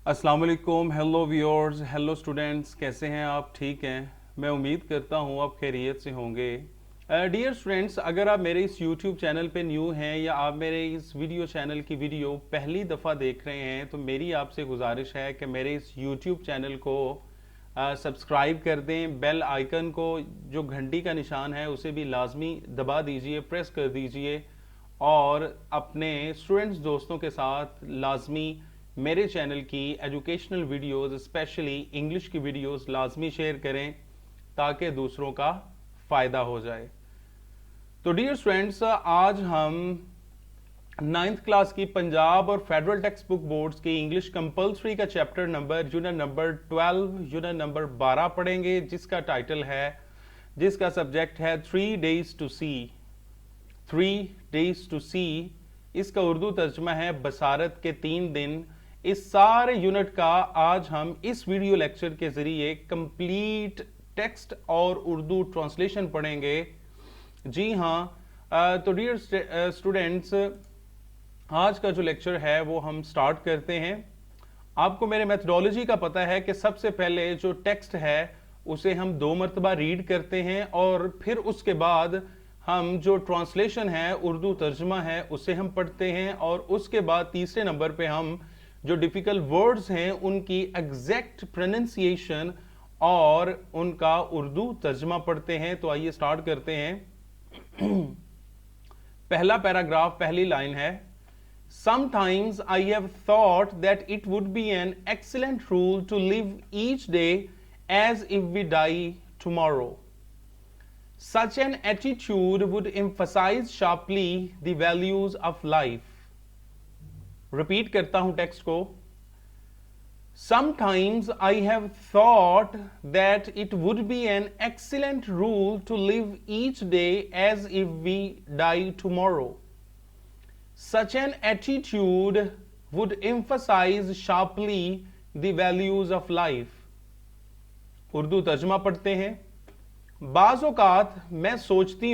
अस्सलाम वालेकुम, hello viewers, hello students, कैसे हैं आप? ठीक हैं? मैं उम्मीद करता हूँ आप खैरियत से होंगे। डियर स्टूडेंट्स, अगर आप मेरे इस यूट्यूब चैनल पे न्यू हैं या आप मेरे इस वीडियो चैनल की वीडियो पहली दफ़ा देख रहे हैं तो मेरी आपसे गुजारिश है कि मेरे इस यूट्यूब चैनल को सब्सक्राइब कर दें। बेल आइकन को, जो घंटी का निशान है, उसे भी लाजमी दबा दीजिए, प्रेस कर दीजिए और अपने स्टूडेंट्स दोस्तों के साथ लाजमी मेरे चैनल की एजुकेशनल वीडियोस, स्पेशली इंग्लिश की वीडियोस लाजमी शेयर करें ताकि दूसरों का फ़ायदा हो जाए। तो डियर स्टूडेंट्स, आज हम नाइन्थ क्लास की पंजाब और फेडरल टेक्स्ट बुक बोर्ड्स की इंग्लिश कंपल्सरी का chapter number unit number 12 unit number 12 पढ़ेंगे, जिसका सब्जेक्ट है 3 days to see। 3 days to see, इसका उर्दू तर्जमा है बसारत के 3 दिन। इस सारे यूनिट का आज हम इस वीडियो लेक्चर के जरिए कंप्लीट टेक्स्ट और उर्दू ट्रांसलेशन पढ़ेंगे। जी हाँ, तो डियर स्टूडेंट्स, आज का जो लेक्चर है वो हम स्टार्ट करते हैं। आपको मेरे मेथडोलॉजी का पता है कि सबसे पहले जो टेक्स्ट है उसे हम 2 मरतबा रीड करते हैं और फिर उसके बाद हम जो ट्रांसलेशन है, उर्दू तर्जमा है, उसे हम पढ़ते हैं और उसके बाद तीसरे नंबर पे हम जो डिफिकल्ट वर्ड्स हैं उनकी एग्जैक्ट प्रोनाउंसिएशन और उनका उर्दू तर्जमा पढ़ते हैं। तो आइए स्टार्ट करते हैं। पहला पैराग्राफ, पहली लाइन है, Sometimes I have thought that it would be an excellent rule to live each day as if we die tomorrow. Such an attitude would emphasize sharply the values of life. Repeat करता हूं text को। Sometimes I have thought that it would be an excellent rule to live each day as if we die tomorrow. Such an attitude would emphasize sharply the values of life. Urdu तर्जमा पढ़ते हैं। बाज़ औक़ात मैं सोचती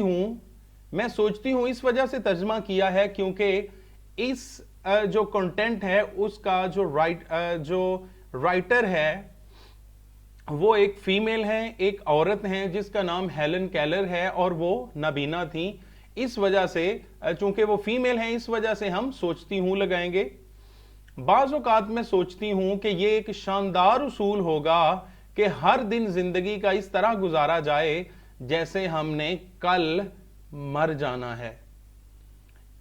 हूँ इस वजह से तर्जमा किया है क्योंकि इस जो कंटेंट है उसका जो राइटर है वो एक फीमेल है, एक औरत है जिसका नाम हेलन केलर है और वो नाबीना थी। इस वजह से, चूंकि वो फीमेल है, इस वजह से हम सोचती हूं लगाएंगे। बाज़ औक़ात मैं सोचती हूं कि ये एक शानदार उसूल होगा कि हर दिन जिंदगी का इस तरह गुजारा जाए जैसे हमने कल मर जाना है।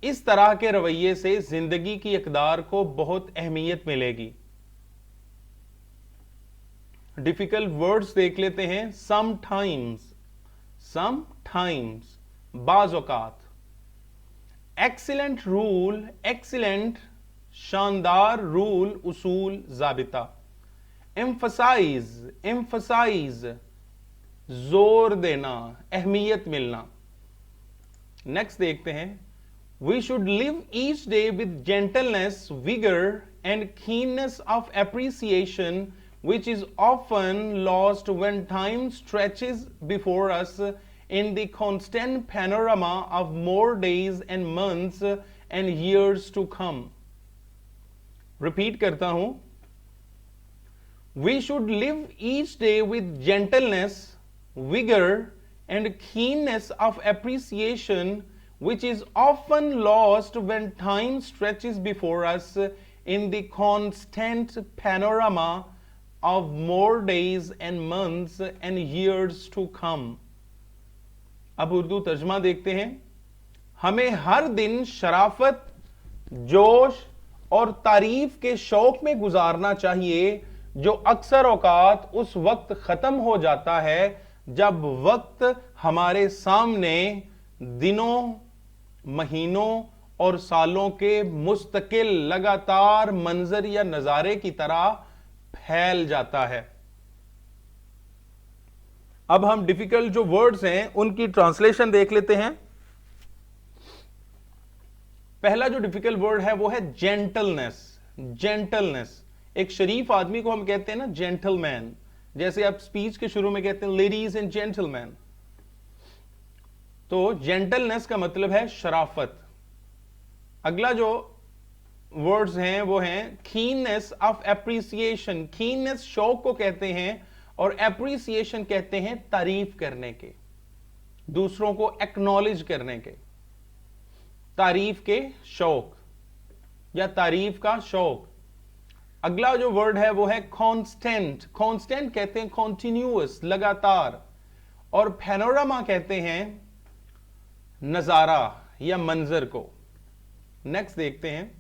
इस तरह के रवैये से जिंदगी की इक़दार को बहुत अहमियत मिलेगी। डिफिकल्ट वर्ड्स देख लेते हैं। समटाइम्स बाज़ औक़ात। एक्सीलेंट रूल, एक्सीलेंट शानदार, रूल उसूल ज़ाबिता। एम्फसाइज जोर देना, अहमियत मिलना। नेक्स्ट देखते हैं। We should live each day with gentleness, vigour and keenness of appreciation which is often lost when time stretches before us in the constant panorama of more days and months and years to come. Repeat करता हूं। We should live each day with gentleness, vigor and keenness of appreciation which is often lost when time stretches before us in the constant panorama of more days and months and years to come. अब उर्दू तर्जमा देखते हैं। हमें हर दिन शराफत, जोश और तारीफ के शौक में गुजारना चाहिए जो अक्सर औकात उस वक्त खत्म हो जाता है जब वक्त हमारे सामने दिनों, महीनों और सालों के मुस्तकिल लगातार मंजर या नजारे की तरह फैल जाता है। अब हम डिफिकल्ट जो वर्ड्स हैं उनकी ट्रांसलेशन देख लेते हैं। पहला जो डिफिकल्ट वर्ड है वो है जेंटलनेस। जेंटलनेस, एक शरीफ आदमी को हम कहते हैं ना जेंटलमैन, जैसे आप स्पीच के शुरू में कहते हैं लेडीज एंड जेंटलमैन। तो जेंटलनेस का मतलब है शराफत। अगला जो वर्ड्स हैं वो हैं कीननेस ऑफ एप्रिसिएशन। कीननेस शौक को कहते हैं और एप्रिसिएशन कहते हैं तारीफ करने के, दूसरों को एक्नॉलेज करने के, तारीफ के शौक या तारीफ का शौक। अगला जो वर्ड है वो है कांस्टेंट। कांस्टेंट कहते हैं कॉन्टिन्यूअस, लगातार, और पैनोरामा कहते हैं नजारा या मंजर को। नेक्स्ट देखते हैं,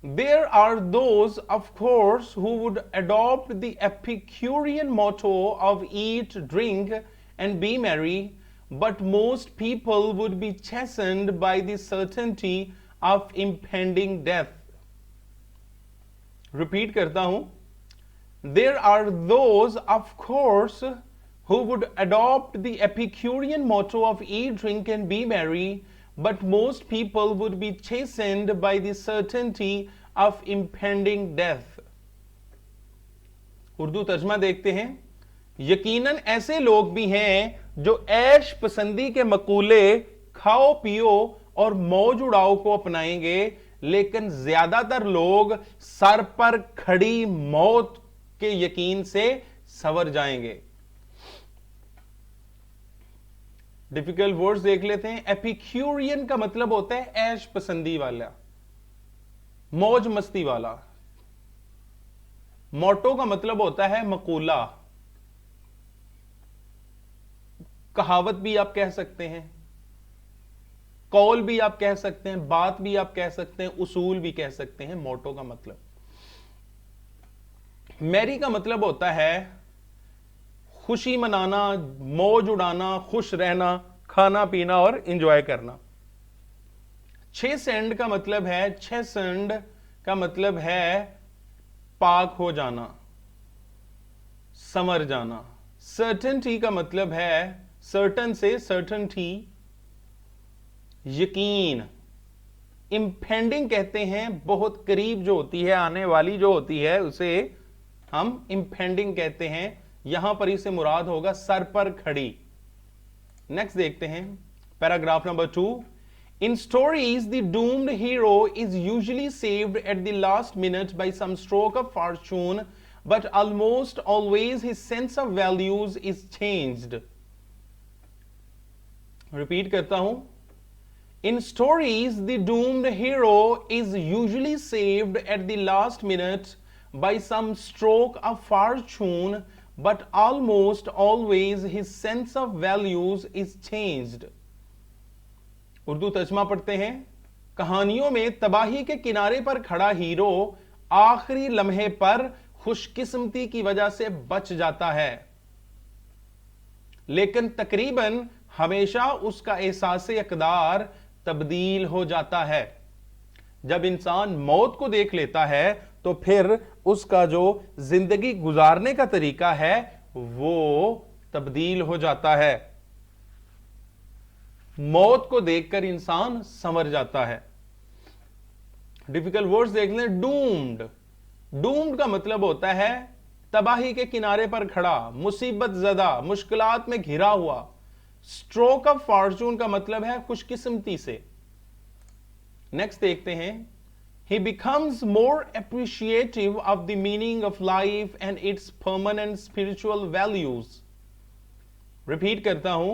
There are those, of course, who would adopt the Epicurean motto of eat, drink, and be merry, but most people would be chastened by the certainty of impending death. Repeat करता हूं, There are those, of course, who would adopt the Epicurean motto of eat, drink, and be merry, but most people would be chastened by the certainty of impending death. Urdu तर्जमा देखते हैं, यकीनन ऐसे लोग भी हैं जो ऐश पसंदी के मकूले खाओ पियो और मौज उड़ाओ को अपनाएंगे, लेकिन ज्यादातर लोग सर पर खड़ी मौत के यकीन से सवर जाएंगे। डिफिकल्ट वर्ड्स देख लेते हैं। एपिक्यूरियन का मतलब होता है ऐश पसंदी वाला, मौज मस्ती वाला। मोटो का मतलब होता है मकूला, कहावत भी आप कह सकते हैं, कौल भी आप कह सकते हैं, बात भी आप कह सकते हैं, उसूल भी कह सकते हैं। मोटो का मतलब। मैरी का मतलब होता है खुशी मनाना, मौज उड़ाना, खुश रहना, खाना पीना और इंजॉय करना। चेसेंड का मतलब है, चेसेंड का मतलब है पाक हो जाना, संवर जाना। सर्टेनिटी का मतलब है, सर्टन से सर्टेनिटी, यकीन। इंपेंडिंग कहते हैं बहुत करीब जो होती है, आने वाली जो होती है, उसे हम इंपेंडिंग कहते हैं। यहां पर इसे मुराद होगा सर पर खड़ी। नेक्स्ट देखते हैं paragraph number 2। In stories, the doomed hero is usually saved at the last minute by some stroke of fortune, but almost always his sense of values is changed. Repeat करता हूं। In stories, the doomed hero is usually saved at the last minute by some stroke of fortune, but almost always his sense of values is changed. Urdu तर्जमा पढ़ते हैं। कहानियों में तबाही के किनारे पर खड़ा हीरो आखिरी लम्हे पर खुशकिस्मती की वजह से बच जाता है, लेकिन तकरीबन हमेशा उसका एहसास इक़दार तब्दील हो जाता है। जब इंसान मौत को देख लेता है तो फिर उसका जो जिंदगी गुजारने का तरीका है वो तब्दील हो जाता है। मौत को देखकर इंसान संवर जाता है। डिफिकल्ट वर्ड्स देख लें। डूम्ड। डूम्ड का मतलब होता है तबाही के किनारे पर खड़ा, मुसीबत ज़दा, मुश्किलात में घिरा हुआ। स्ट्रोक ऑफ फॉर्चून का मतलब है खुशकिस्मती से। नेक्स्ट देखते हैं। He becomes more appreciative of the meaning of life and its permanent spiritual values. Repeat करता हूं।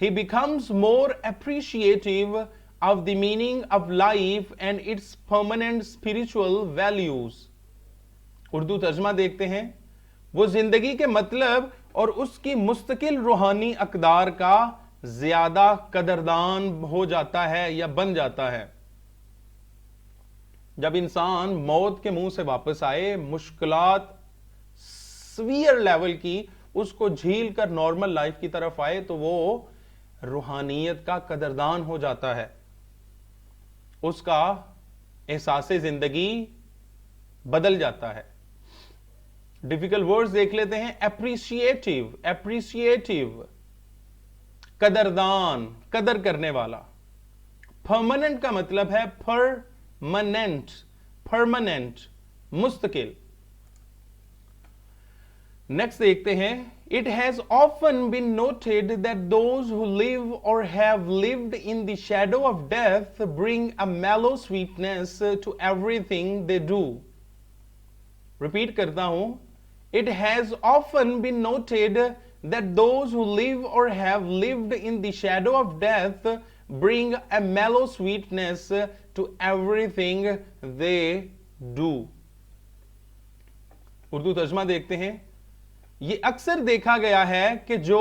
He becomes more appreciative of the meaning of life and its permanent spiritual values. Urdu तर्जमा देखते हैं। वो जिंदगी के मतलब और उसकी मुस्तकिल रूहानी अक़दार का ज्यादा कदरदान हो जाता है या बन जाता है। जब इंसान मौत के मुंह से वापस आए, मुश्किलात सीवियर लेवल की उसको झील कर नॉर्मल लाइफ की तरफ आए, तो वो रूहानियत का कदरदान हो जाता है। उसका एहसास जिंदगी बदल जाता है। डिफिकल्ट वर्ड्स देख लेते हैं। एप्रिशिएटिव। एप्रिशिएटिव कदरदान, कदर करने वाला। परमानेंट का मतलब है परमानेंट, परमानेंट, मुस्तकिल। नेक्स्ट देखते हैं। It has often been noted that those who live or have lived in the shadow of death bring a mellow sweetness to everything they do. Repeat करता हूं. It has often been noted that those who live or have lived in the shadow of death bring a mellow sweetness to everything they do. Urdu तर्जमा देखते हैं. ये अक्सर देखा गया है कि जो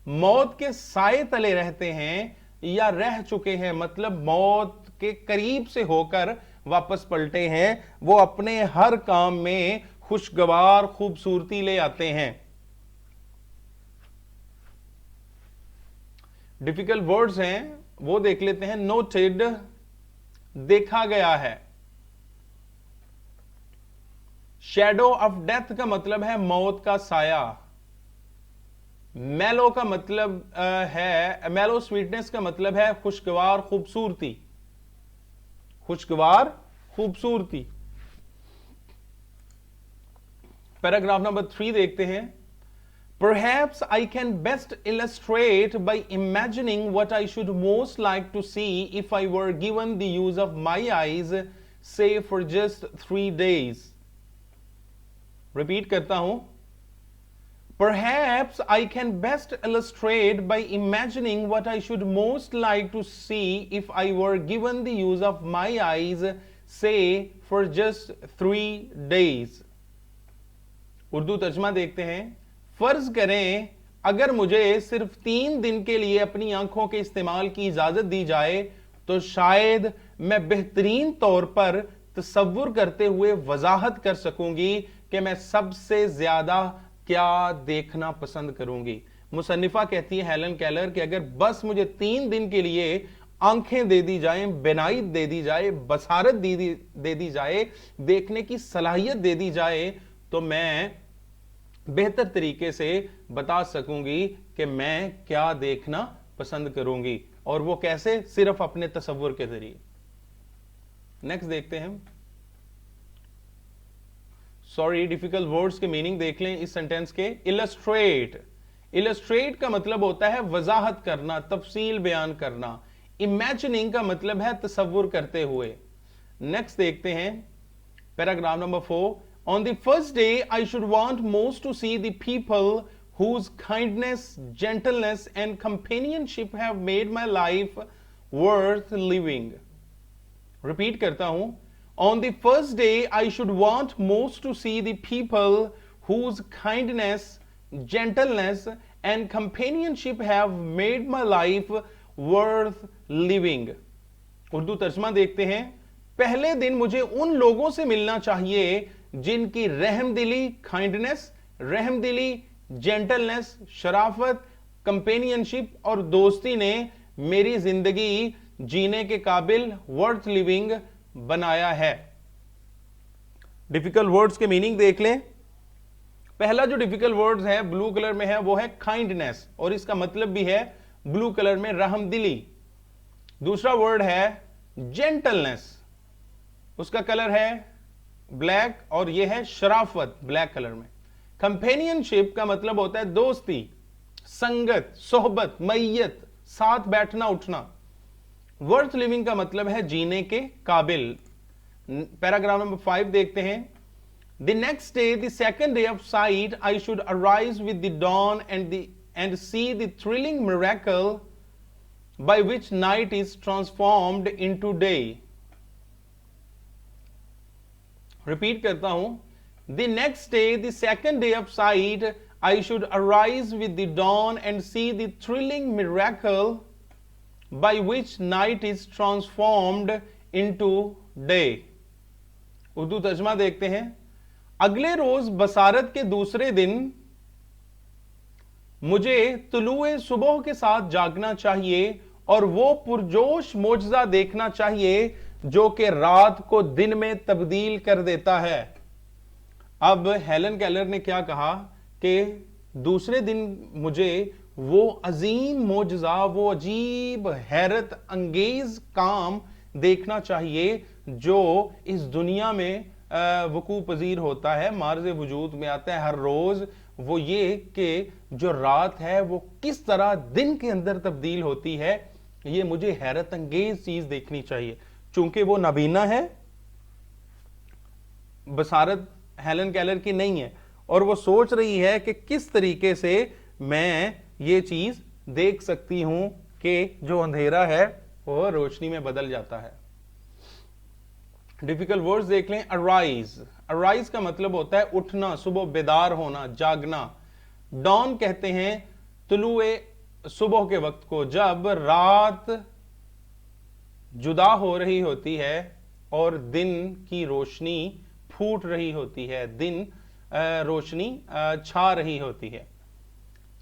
मौत के साए तले रहते हैं या रह चुके हैं, मतलब मौत के करीब से होकर वापस पलटे हैं, वो अपने हर काम में खुशगवार खूबसूरती ले आते हैं. डिफिकल्ट वर्ड्स हैं वो देख लेते हैं. नोटेड, देखा गया है. शैडो ऑफ डेथ का मतलब है मौत का साया. मेलो का मतलब है, मेलो स्वीटनेस का मतलब है खुशगवार खूबसूरती. खुशगवार खूबसूरती. पैराग्राफ नंबर 3 देखते हैं. Perhaps I can best illustrate by imagining what I should most like to see if I were given the use of my eyes, say for just 3 days. Repeat करता हूं. Perhaps I can best illustrate by imagining what I should most like to see if I were given the use of my eyes, say for just 3 days. Urdu तर्जमा देखते हैं. फर्ज करें अगर मुझे सिर्फ 3 दिन के लिए अपनी आंखों के इस्तेमाल की इजाजत दी जाए तो शायद मैं बेहतरीन तौर पर तसव्वुर करते हुए वजाहत कर सकूंगी कि मैं सबसे ज्यादा क्या देखना पसंद करूंगी. मुसन्निफा कहती है हेलन केलर कि अगर बस मुझे 3 दिन के लिए आंखें दे दी जाएं, बिनाई दे दी जाए, बसारत दे दी जाए, देखने की सलाहियत दे दी जाए, तो मैं बेहतर तरीके से बता सकूंगी कि मैं क्या देखना पसंद करूंगी. और वो कैसे? सिर्फ अपने तसव्वुर के जरिए. नेक्स्ट देखते हैं. सॉरी, डिफिकल्ट वर्ड्स के मीनिंग देख लें इस सेंटेंस के. इलस्ट्रेट. इलस्ट्रेट का मतलब होता है वजाहत करना, तफसील बयान करना. इमेजिनिंग का मतलब है तसव्वुर करते हुए. नेक्स्ट देखते हैं paragraph number 4. On the first day, I should want most to see the people whose kindness, gentleness, and companionship have made my life worth living. Repeat करता हूं. On the first day, I should want most to see the people whose kindness, gentleness, and companionship have made my life worth living. Urdu तर्जमा देखते हैं. पहले दिन मुझे उन लोगों से मिलना चाहिए जिनकी रहमदिली, काइंडनेस, रहमदिली, जेंटलनेस, शराफत, कंपेनियनशिप और दोस्ती ने मेरी जिंदगी जीने के काबिल, वर्थ लिविंग बनाया है. डिफिकल्ट वर्ड्स के मीनिंग देख लें. पहला जो डिफिकल्ट वर्ड्स है ब्लू कलर में है वो है काइंडनेस, और इसका मतलब भी है ब्लू कलर में रहमदिली. दूसरा वर्ड है जेंटलनेस, उसका कलर है ब्लैक, और यह है शराफत, ब्लैक कलर में. कंपेनियनशिप का मतलब होता है दोस्ती, संगत, सोहबत, मैयत, साथ बैठना उठना. वर्थ लिविंग का मतलब है जीने के काबिल. पैराग्राफ नंबर 5 देखते हैं. The next day, the second day of sight, I should arise with the dawn and see the thrilling miracle by which night is transformed into day. Repeat करता हूं. The next day, the second day of sight, I should arise with the dawn and see the thrilling miracle by which night is transformed into day. Urdu तर्जमा देखते हैं. अगले रोज बसारत के दूसरे दिन मुझे तुलुए सुबह के साथ जागना चाहिए और वो पुरजोश मोजजा देखना चाहिए जो कि रात को दिन में तब्दील कर देता है. अब हेलन केलर ने क्या कहा कि दूसरे दिन मुझे वो अजीम मोजजा, वो अजीब हैरत अंगेज काम देखना चाहिए जो इस दुनिया में वकू पजीर होता है, मार्ज़ वजूद में आता है हर रोज. वो ये कि जो रात है वो किस तरह दिन के अंदर तब्दील होती है, ये मुझे हैरत अंगेज चीज देखनी चाहिए। चूंकि वो नाबीना है, बसारत हेलन केलर की नहीं है, और वो सोच रही है कि किस तरीके से मैं ये चीज देख सकती हूं कि जो अंधेरा है वो रोशनी में बदल जाता है। डिफिकल्ट वर्ड्स देख लें। अराइज, अराइज का मतलब होता है उठना, सुबह बेदार होना, जागना। डॉन कहते हैं तुलुए सुबह के वक्त को, जब रात जुदा हो रही होती है और दिन की रोशनी फूट रही होती है, दिन रोशनी छा रही होती है।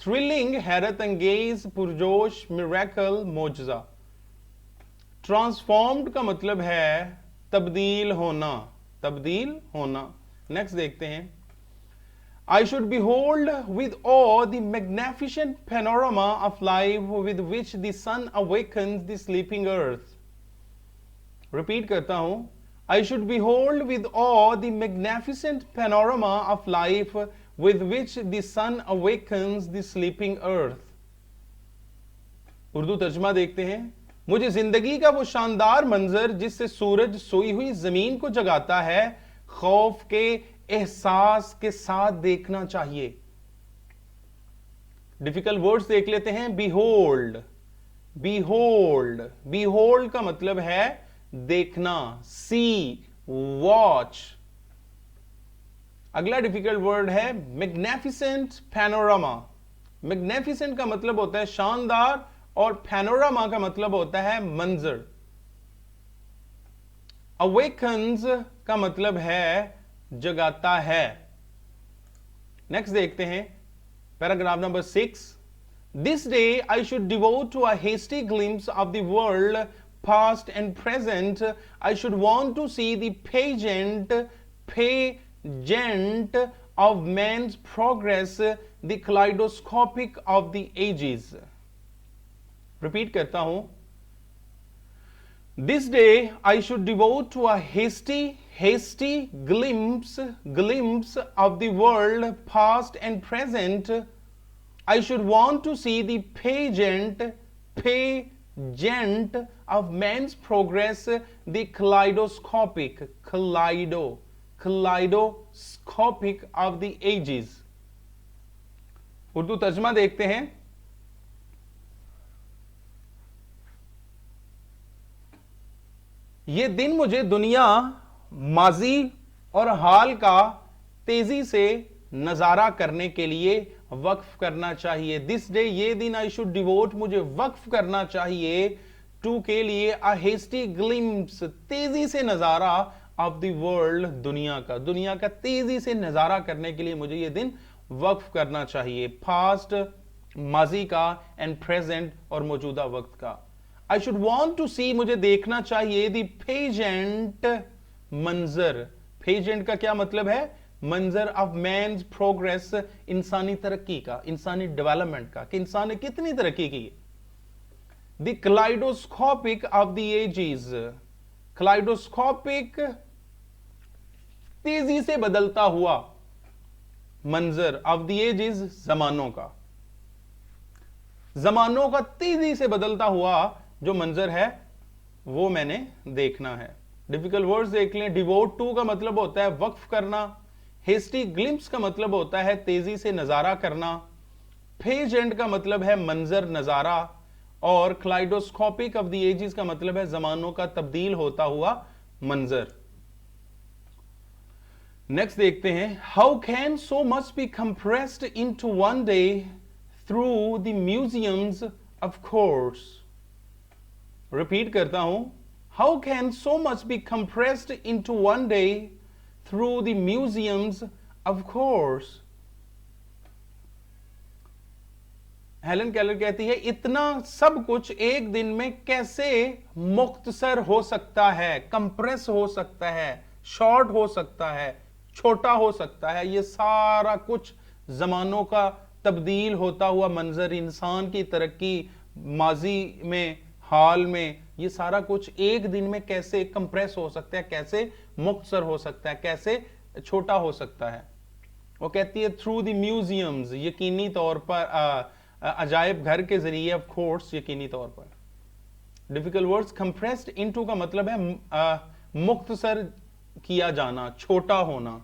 थ्रिलिंग, हैरत अंगेज, पुरजोश, मिरेकल, मोजजा। ट्रांसफॉर्म्ड का मतलब है तब्दील होना, तब्दील होना। नेक्स्ट देखते हैं। I should behold with awe the magnificent panorama of life with which the sun awakens the sleeping earth. Repeat करता हूं। I should behold with awe the magnificent panorama of life with which the sun awakens the sleeping earth. Urdu तर्जमा देखते हैं। मुझे जिंदगी का वो शानदार मंजर जिससे सूरज सोई हुई जमीन को जगाता है, खौफ के एहसास के साथ देखना चाहिए। डिफिकल्ट वर्ड्स देख लेते हैं। बिहोल्ड, बिहोल्ड, बिहोल्ड का मतलब है देखना, सी, वॉच। अगला डिफिकल्ट वर्ड है मैग्निफिसेंट पैनोरामा। मैग्निफिसेंट का मतलब होता है शानदार और पैनोरामा का मतलब होता है मंजर। अवेकन्स का मतलब है जगाता है। नेक्स्ट देखते हैं paragraph number 6। This day I should devote to a hasty glimpse of the world past and present. I should want to see the pageant of man's progress, the kaleidoscopic of the ages. Repeat करता हूं। This day I should devote to a hasty glimpse of the world past and present. I should want to see the pageant of man's progress, the kaleidoscopic of the ages. Urdu तर्जमा देखते हैं। ये दिन मुझे दुनिया, माजी और हाल का तेजी से नजारा करने के लिए वक्फ करना चाहिए। दिस डे, ये दिन, आई शुड डिवोट, मुझे वक्फ करना चाहिए, टू के लिए, अ हेस्टी ग्लिम्स, तेजी से नजारा, ऑफ द वर्ल्ड, दुनिया का तेजी से नजारा करने के लिए मुझे ये दिन वक्फ करना चाहिए। पास्ट, माजी का, एंड प्रेजेंट, और मौजूदा वक्त का। आई शुड वॉन्ट टू सी, मुझे देखना चाहिए, द पेजेंट, मंजर। पेजेंट का क्या मतलब है? मंजर ऑफ मैन्स प्रोग्रेस, इंसानी तरक्की का, इंसानी डेवलपमेंट का, कि इंसान ने कितनी तरक्की की। The kaleidoscopic of the edges, कलाइडोस्कोपिक, तेजी से बदलता हुआ मंजर, ऑफ द एजेस, जमानों का, जमानों का तेजी से बदलता हुआ जो मंजर है वो मैंने देखना है। डिफिकल्ट वर्ड्स देख लें। डिवोट टू का मतलब होता है वक्फ करना, हेस्टी ग्लिम्स का मतलब होता है तेजी से नजारा करना, पेजेंट का मतलब है मंजर, नजारा, और क्लाइडोस्कोपिक ऑफ द एजेस का मतलब है जमानों का तब्दील होता हुआ मंजर। नेक्स्ट देखते हैं। How can so much B compressed into one day through the museums of course. Repeat करता हूं। How can so much B compressed into one day through the museums of course. Helen Keller कहती है इतना सब कुछ एक दिन में कैसे मुख्तसर हो सकता है, कंप्रेस हो सकता है, शॉर्ट हो सकता है, छोटा हो सकता है। ये सारा कुछ जमानों का तब्दील होता हुआ मंजर, इंसान की तरक्की, माजी में, हाल में, ये सारा कुछ एक दिन में कैसे कंप्रेस हो सकता है, कैसे मुख्तसर हो सकता है, कैसे छोटा हो सकता है। वो कहती है थ्रू द म्यूजियम्स, यकीनी तौर पर अजायब घर के जरिए, ऑफ कोर्स यकीनी तौर पर। डिफिकल्ट वर्ड्स, कंप्रेस्ड इनटू का मतलब है मुख्तसर किया जाना, छोटा होना।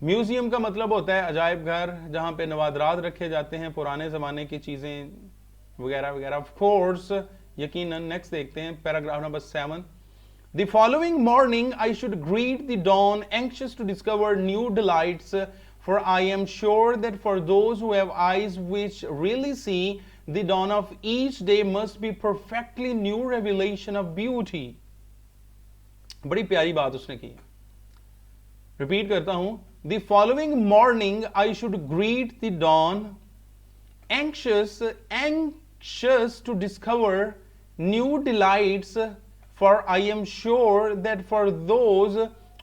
म्यूजियम का मतलब होता है अजायब घर, जहां पे नवादरात रखे जाते हैं, पुराने जमाने की चीजें वगैरह वगैरह। ऑफ कोर्स यकीनन। नेक्स्ट देखते हैं paragraph number 7। The following morning I should greet the dawn, anxious to discover new delights, for I am sure that for those who have eyes which really see, the dawn of each day must be perfectly new revelation of beauty. बड़ी प्यारी बात उसने की। Repeat करता हूं, The following morning I should greet the dawn, anxious to discover new delights, for I am sure that for those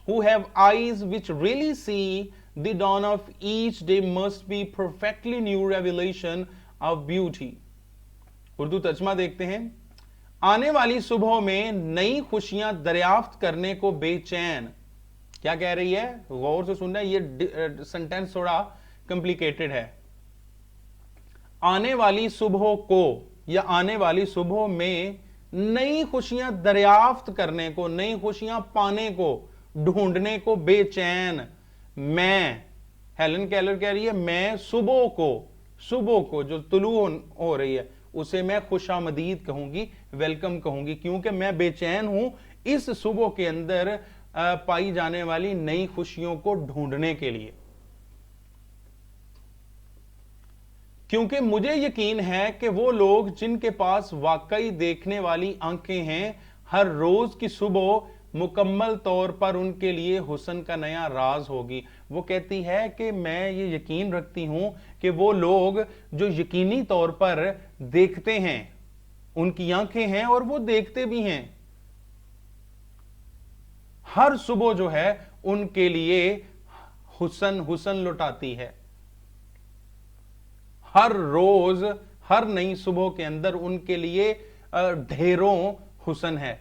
who have eyes which really see, the dawn of each day must be perfectly new revelation of beauty. Urdu तर्जमा देखते हैं। आने वाली सुबह में नई खुशियां दरियाफ्त करने को बेचैन। क्या कह रही है, गौर से सुनना, ये सेंटेंस थोड़ा कॉम्प्लिकेटेड है। आने वाली सुबह को या आने वाली सुबह में नई खुशियां दरियाफ्त करने को, नई खुशियां पाने को, ढूंढने को बेचैन मैं, हेलन केलर कह रही है, मैं सुबह को जो तुलू हो रही है उसे मैं खुशामदीद कहूंगी, वेलकम कहूंगी, क्योंकि मैं बेचैन हूं इस सुबह के अंदर पाई जाने वाली नई खुशियों को ढूंढने के लिए। क्योंकि मुझे यकीन है कि वो लोग जिनके पास वाकई देखने वाली आंखें हैं, हर रोज की सुबह मुकम्मल तौर पर उनके लिए हुस्न का नया राज होगी। वो कहती है कि मैं ये यकीन रखती हूं कि वो लोग जो यकीनी तौर पर देखते हैं, उनकी आंखें हैं और वो देखते भी हैं, हर सुबह जो है उनके लिए हुस्न लुटाती है। हर रोज, हर नई सुबह के अंदर उनके लिए ढेरों हुस्न है,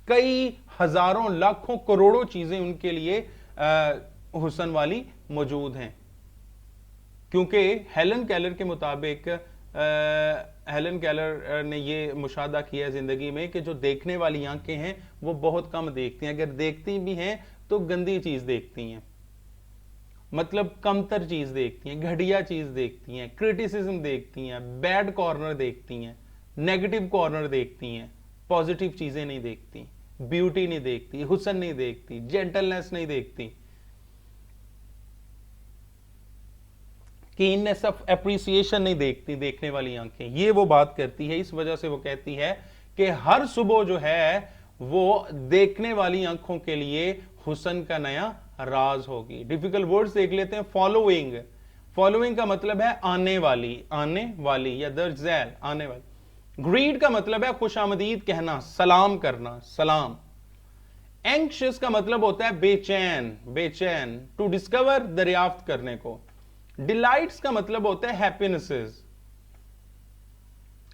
कई हजारों लाखों करोड़ों चीजें उनके लिए हुस्न वाली मौजूद हैं। क्योंकि हेलन केलर के मुताबिक, हेलन केलर ने ये मुशाहदा किया है जिंदगी में कि जो देखने वाली आंखें हैं वो बहुत कम देखती हैं, अगर देखती भी हैं तो गंदी चीज देखती हैं, मतलब कमतर चीज देखती हैं, घटिया चीज देखती हैं, क्रिटिसिज्म देखती हैं, बैड कॉर्नर देखती हैं, नेगेटिव कॉर्नर देखती हैं, पॉजिटिव चीजें नहीं देखती, ब्यूटी नहीं देखती, हुस्न नहीं देखती, जेंटलनेस नहीं देखती, कीननेस ऑफ एप्रिसिएशन नहीं देखती देखने वाली आंखें। ये वो बात करती है। इस वजह से वो कहती है कि हर सुबह जो है वो देखने वाली आंखों के लिए हुस्न का नया राज होगी। डिफिकल्ट वर्ड्स देख लेते हैं। फॉलोइंग का मतलब है आने वाली या दर्जैल, आने वाली। ग्रीड का मतलब है खुशामदीद कहना, सलाम करना, सलाम। एंग्शियस का मतलब होता है बेचैन। टू डिस्कवर, दरियाफ्त करने को। डिलाइट्स का मतलब होता है हैप्पीनेसेस,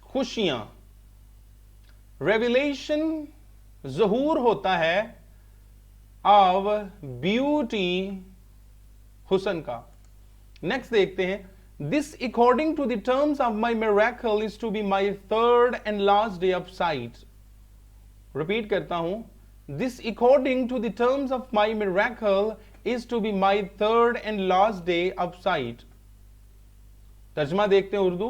खुशियां। रेवलेशन ज़हूर होता है ऑफ ब्यूटी, हुस्न का। नेक्स्ट देखते हैं। This according to the terms of my miracle is to be my third and last day of sight. Repeat करता हूं। This according to the terms of my miracle is to be my third and last day of sight। तर्जमा देखते हैं उर्दू।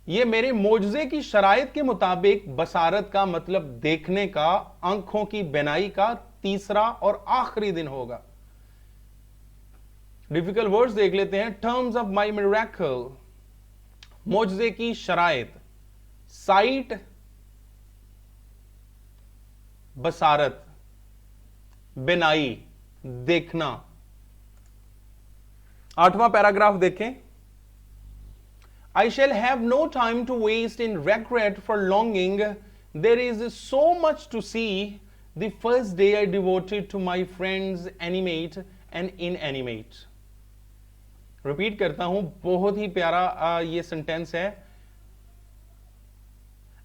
ये मेरे मोजजे की शराइत के मुताबिक बसारत का मतलब देखने का, आंखों की बिनाई का तीसरा और आखिरी दिन होगा। डिफिकल्ट वर्ड्स देख लेते हैं। टर्म्स ऑफ माई मिरेकल, मोजजे की शराइत, साइट बसारत, बिनाई देखना। 8वां पैराग्राफ देखें। I shall have no time to waste in regret for longing. There is so much to see. The first day I devoted to my friends animate and inanimate। Repeat करता हूं, बहुत ही प्यारा ये sentence है।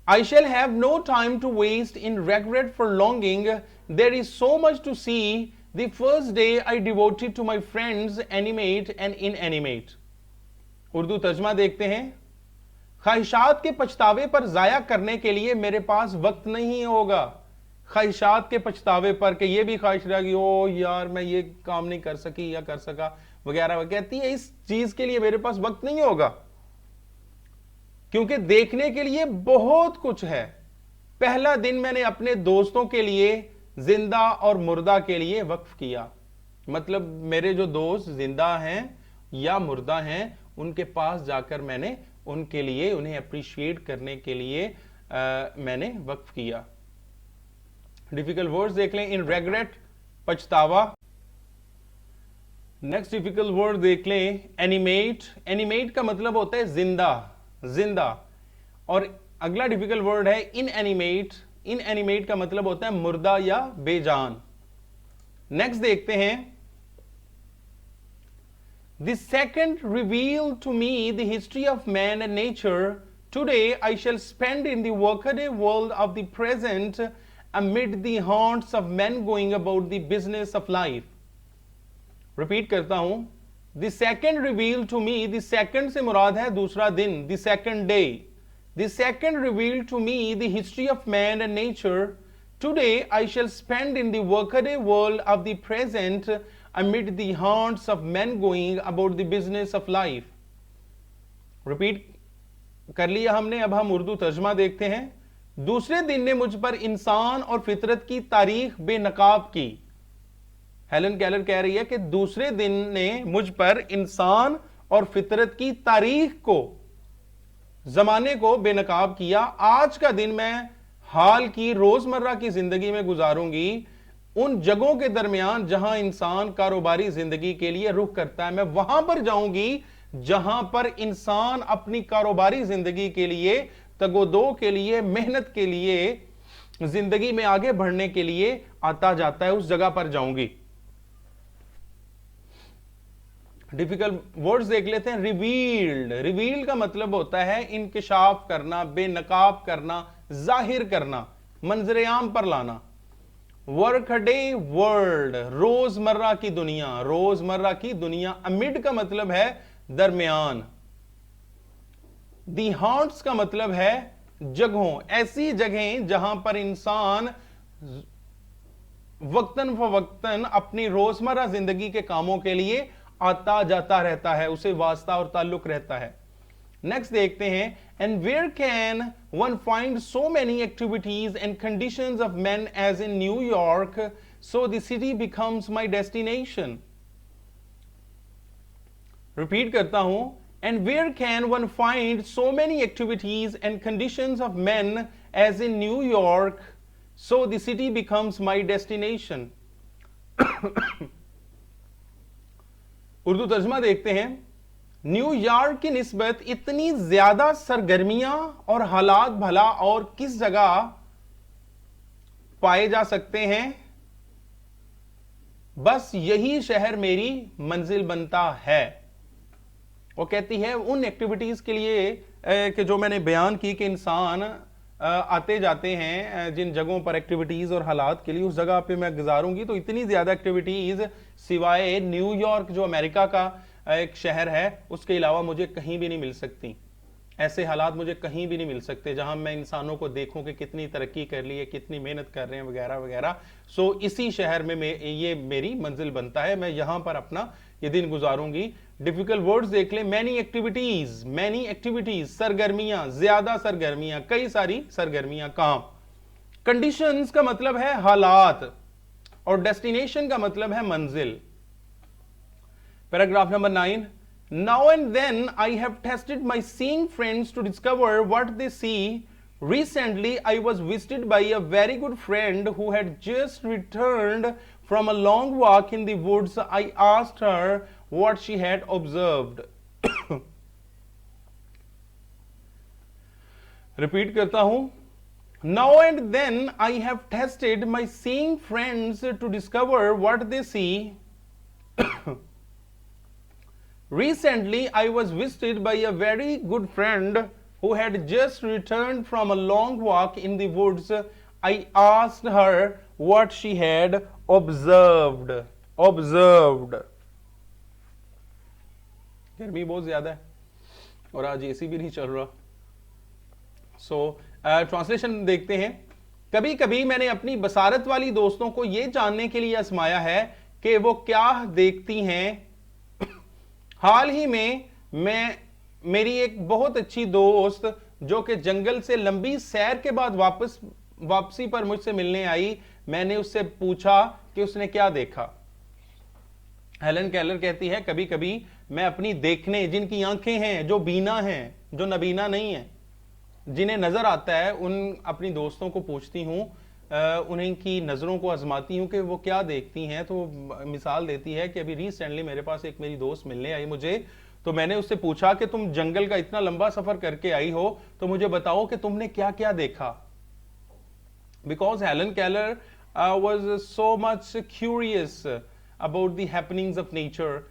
I shall have no time to waste in regret for longing. There is so much to see. The first day I devoted to my friends animate and inanimate. Urdu तर्जमा देखते हैं। ख्वाहिशात के पछतावे पर जाया करने के लिए मेरे पास वक्त नहीं होगा। ख्वाहिशात के पछतावे पर कि ये भी ख्वाहिश रह गई, ओ यार मैं ये काम नहीं कर सकी या कर सका वगैरह वगैरह, कहती है इस चीज के लिए मेरे पास वक्त नहीं होगा क्योंकि देखने के लिए बहुत कुछ है। पहला दिन मैंने अपने दोस्तों के लिए जिंदा और मुर्दा के लिए वक्फ किया। मतलब मेरे जो दोस्त जिंदा हैं या मुर्दा हैं उनके पास जाकर मैंने उनके लिए, उन्हें अप्रिशिएट करने के लिए मैंने वक्फ किया। डिफिकल्ट वर्ड्स देख लें। इन रेग्रेट, पछतावा। नेक्स्ट डिफिकल्ट वर्ड देख लें, एनिमेट। एनिमेट का मतलब होता है जिंदा, जिंदा। और अगला डिफिकल्ट वर्ड है इनएनिमेट। इनएनिमेट का मतलब होता है मुर्दा या बेजान। नेक्स्ट देखते हैं, The second revealed to me the history of man and nature. Today I shall spend in the workaday world of the present amid the haunts of men going about the business of life. Repeat करता हूं। The second revealed to me, the second से मुराद है दूसरा दिन, the second day. The second revealed to me the history of man and nature. Today I shall spend in the workaday world of the present amid the haunts of men going about the business of life. Repeat कर लिया हमने, अब हम उर्दू तर्जमा देखते हैं। दूसरे दिन ने मुझ पर इंसान और फितरत की तारीख बेनकाब की। हेलन केलर कह रही है कि दूसरे दिन ने मुझ पर इंसान और फितरत की तारीख को, जमाने को बेनकाब किया। आज का दिन मैं हाल की रोजमर्रा की जिंदगी में गुजारूंगी उन जगहों के दरमियान जहां इंसान कारोबारी जिंदगी के लिए रुख करता है। मैं वहां पर जाऊंगी जहां पर इंसान अपनी कारोबारी जिंदगी के लिए, तगोदो के लिए, मेहनत के लिए, जिंदगी में आगे बढ़ने के लिए आता जाता है, उस जगह पर जाऊंगी। डिफिकल्ट वर्ड्स देख लेते हैं। रिवील्ड। रिवील का मतलब होता है इंकिशाफ करना, बेनकाब करना, जाहिर करना, मंजरेआम पर लाना। वर्कडे वर्ल्ड, रोजमर्रा की दुनिया, रोजमर्रा की दुनिया। अमिड का मतलब है दरमियान। दी हॉन्ट्स का मतलब है जगहों, ऐसी जगहें जहां पर इंसान वक्तन फवक्तन अपनी रोजमर्रा जिंदगी के कामों के लिए आता जाता रहता है, उसे वास्ता और ताल्लुक रहता है। नेक्स्ट देखते हैं, and where can one find so many activities and conditions of men as in New York, so the city becomes my destination. Repeat करता हूं, and where can one find so many activities and conditions of men as in New York, so the city becomes my destination. Urdu तर्जमा देखते हैं। New York की निस्बत इतनी ज्यादा सरगर्मियां और हालात भला और किस जगह पाए जा सकते हैं, बस यही शहर मेरी मंजिल बनता है। वो कहती है उन एक्टिविटीज के लिए कि जो मैंने बयान की कि इंसान आते जाते हैं जिन जगहों पर एक्टिविटीज और हालात के लिए, उस जगह पे मैं गुजारूंगी तो इतनी ज्यादा एक्टिविटीज सिवाय न्यूयॉर्क जो अमेरिका का एक शहर है उसके अलावा मुझे कहीं भी नहीं मिल सकती। ऐसे हालात मुझे कहीं भी नहीं मिल सकते जहां मैं इंसानों को देखूं कि कितनी तरक्की कर ली है, कितनी मेहनत कर रहे हैं वगैरह वगैरह। सो इसी शहर में ये मेरी मंजिल बनता है, मैं यहां पर अपना ये दिन गुजारूंगी। डिफिकल्ट वर्ड्स देख लें। मैनी एक्टिविटीज, सरगर्मियां, ज्यादा सरगर्मियां, कई सारी सरगर्मियां, काम। कंडीशंस का मतलब है हालात और डेस्टिनेशन का मतलब है मंजिल। Paragraph number 9। Now and then I have tested my seeing friends to discover what they see. Recently I was visited by a very good friend who had just returned from a long walk in the woods. I asked her what she had observed. Repeat करता हूं। Now and then I have tested my seeing friends to discover what they see. Recently, I was visited by a very good friend who had just returned from a long walk in the woods. I asked her what she had observed. गर्मी बहुत ज्यादा है और आज AC भी नहीं चल रहा. सो ट्रांसलेशन देखते हैं. कभी कभी मैंने अपनी बसारत वाली दोस्तों को यह जानने के लिए आजमाया है कि वो क्या देखती हैं. हाल ही में मेरी एक बहुत अच्छी दोस्त जो कि जंगल से लंबी सैर के बाद वापसी पर मुझसे मिलने आई, मैंने उससे पूछा कि उसने क्या देखा. हेलन केलर कहती है कभी कभी मैं अपनी देखने, जिनकी आंखें हैं, जो बीना हैं, जो नबीना नहीं है, जिन्हें नजर आता है, उन अपनी दोस्तों को पूछती हूं, उन्हीं की नजरों को आजमाती हूं कि वो क्या देखती हैं. तो मिसाल देती है कि अभी रिसेंटली मेरे पास एक मेरी दोस्त मिलने आई मुझे, तो मैंने उससे पूछा कि तुम जंगल का इतना लंबा सफर करके आई हो तो मुझे बताओ कि तुमने क्या क्या देखा. Because Helen Keller was so much curious about the happenings of nature.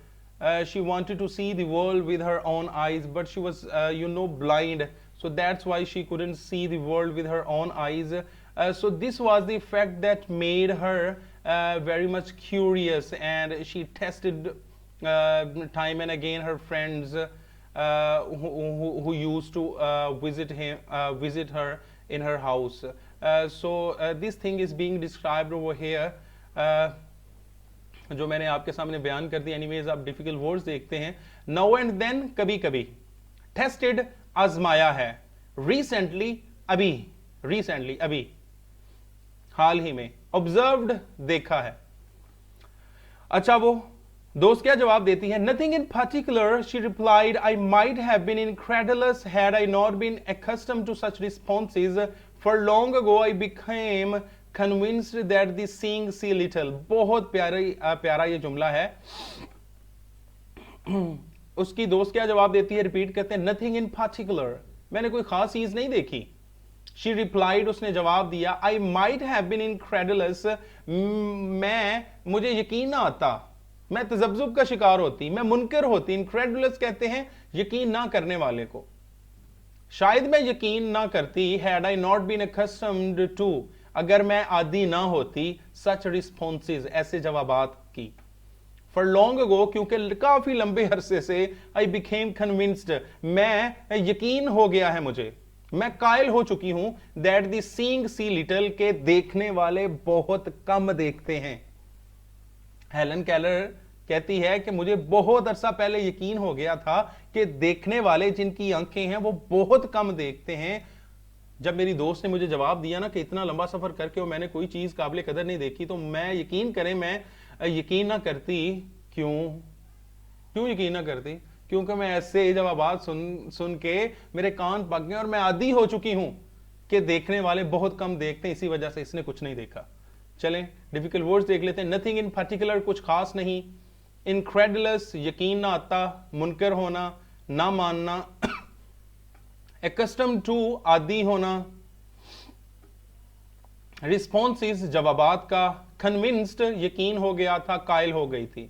She wanted to see the world with her own eyes, but she was, blind. So that's why she couldn't see the world with her own eyes. So this was the fact that made her very much curious, and she tested time and again her friends who used to visit her in her house. So this thing is being described over here. जो मैंने आपके सामने बयान कर दी. Anyways आप difficult words देखते हैं. Now and then कभी कभी, टेस्टेड आजमाया है, रिसेंटली अभी, हाल ही में, ऑब्जर्व्ड देखा है. अच्छा, वो दोस्त क्या जवाब देती है. Nothing in particular, she replied. I might have been incredulous had I not been accustomed to such responses. For long ago I became convinced that the seeing see little. बहुत प्यारा ये जुमला है. उसकी दोस्त क्या जवाब देती है, रिपीट करते हैं. नथिंग इन पर्टिकुलर, मैंने कोई खास चीज नहीं देखी. शी रिप्लाइड, उसने जवाब दिया. I might have been incredulous, मुझे यकीन ना आता, मैं तजब्जुब का शिकार होती, मैं मुनकर होती. इनक्रेडुलस कहते हैं यकीन ना करने वाले को. शायद मैं यकीन ना करती. Had I not been accustomed to, अगर मैं आदी ना होती, सच रिस्पॉन्सेज, ऐसे जवाबात की. फॉर लॉन्ग अगो, क्योंकि काफी लंबे अरसे से, आई बिकेम कन्विंस्ड, मैं यकीन हो गया है मुझे, मैं कायल हो चुकी हूं, that the seeing see little, के देखने वाले बहुत कम देखते हैं. हेलन केलर कहती है कि मुझे बहुत अरसा पहले यकीन हो गया था कि देखने वाले, जिनकी आंखें हैं, वो बहुत कम देखते हैं. जब मेरी दोस्त ने मुझे जवाब दिया ना कि इतना लंबा सफर करके और मैंने कोई चीज काबिल कदर नहीं देखी, तो मैं यकीन करें, मैं यकीन ना करती. क्यों यकीन ना करती? क्योंकि मैं ऐसे जवाब सुन के मेरे कान पक गए और मैं आदी हो चुकी हूं कि देखने वाले बहुत कम देखते हैं, इसी वजह से इसने कुछ नहीं देखा. चलें डिफिकल्ट वर्ड्स देख लेते हैं. नथिंग इन पर्टिकुलर, कुछ खास नहीं. इनक्रेडुलस, यकीन ना आता, मुनकर होना, ना मानना. accustomed to, आदी होना. रिस्पॉन्सेस, जवाबात का. कन्विंस्ड, यकीन हो गया था, कायल हो गई थी.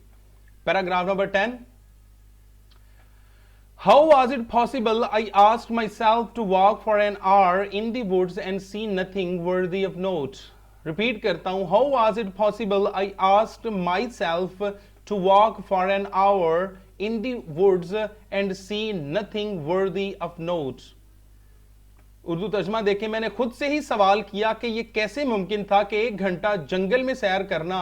Paragraph number 10. How was it possible, I asked myself, to walk for an hour in the woods and see nothing worthy of note? Repeat करता हूं. How was it possible, I asked myself, to walk for an hour in the woods and see nothing worthy of note? Urdu तर्जमा देखें. मैंने खुद से ही सवाल किया कि यह कैसे मुमकिन था कि 1 घंटा जंगल में सैर करना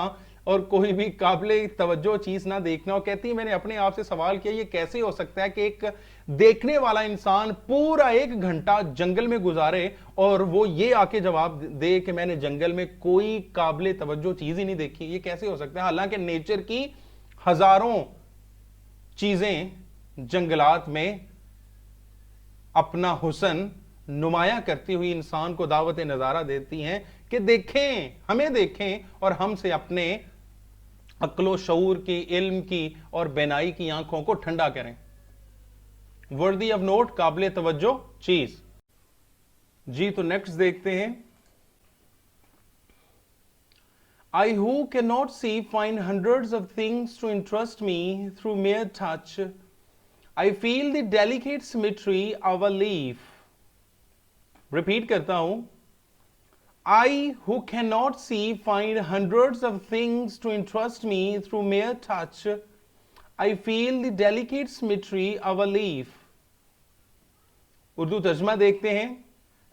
और कोई भी काबिल तवज्जो चीज ना देखना. और कहती है मैंने अपने आप से सवाल किया, यह कैसे हो सकता है कि एक देखने वाला इंसान पूरा 1 घंटा जंगल में गुजारे और वो ये आके जवाब दे कि मैंने जंगल में कोई काबिल तवज्जो चीज ही नहीं देखी. ये कैसे हो सकता है? हालांकि नेचर की हजारों चीजें जंगलात में अपना हुस्न नुमाया करती हुई इंसान को दावत नजारा देती हैं कि देखें, हमें देखें और हमसे अपने अक्लो शऊर की, इल्म की और बेनाई की आंखों को ठंडा करें. वर्दी ऑफ नोट, काबिल तवज्जो चीज. जी तो नेक्स्ट देखते हैं. I who cannot see find hundreds of things to interest me through mere touch. I feel the delicate symmetry of a leaf. Repeat करता हूं. I, who cannot see, find hundreds of things to interest me through mere touch. I feel the delicate symmetry of a leaf. Urdu तर्जमा देखते हैं।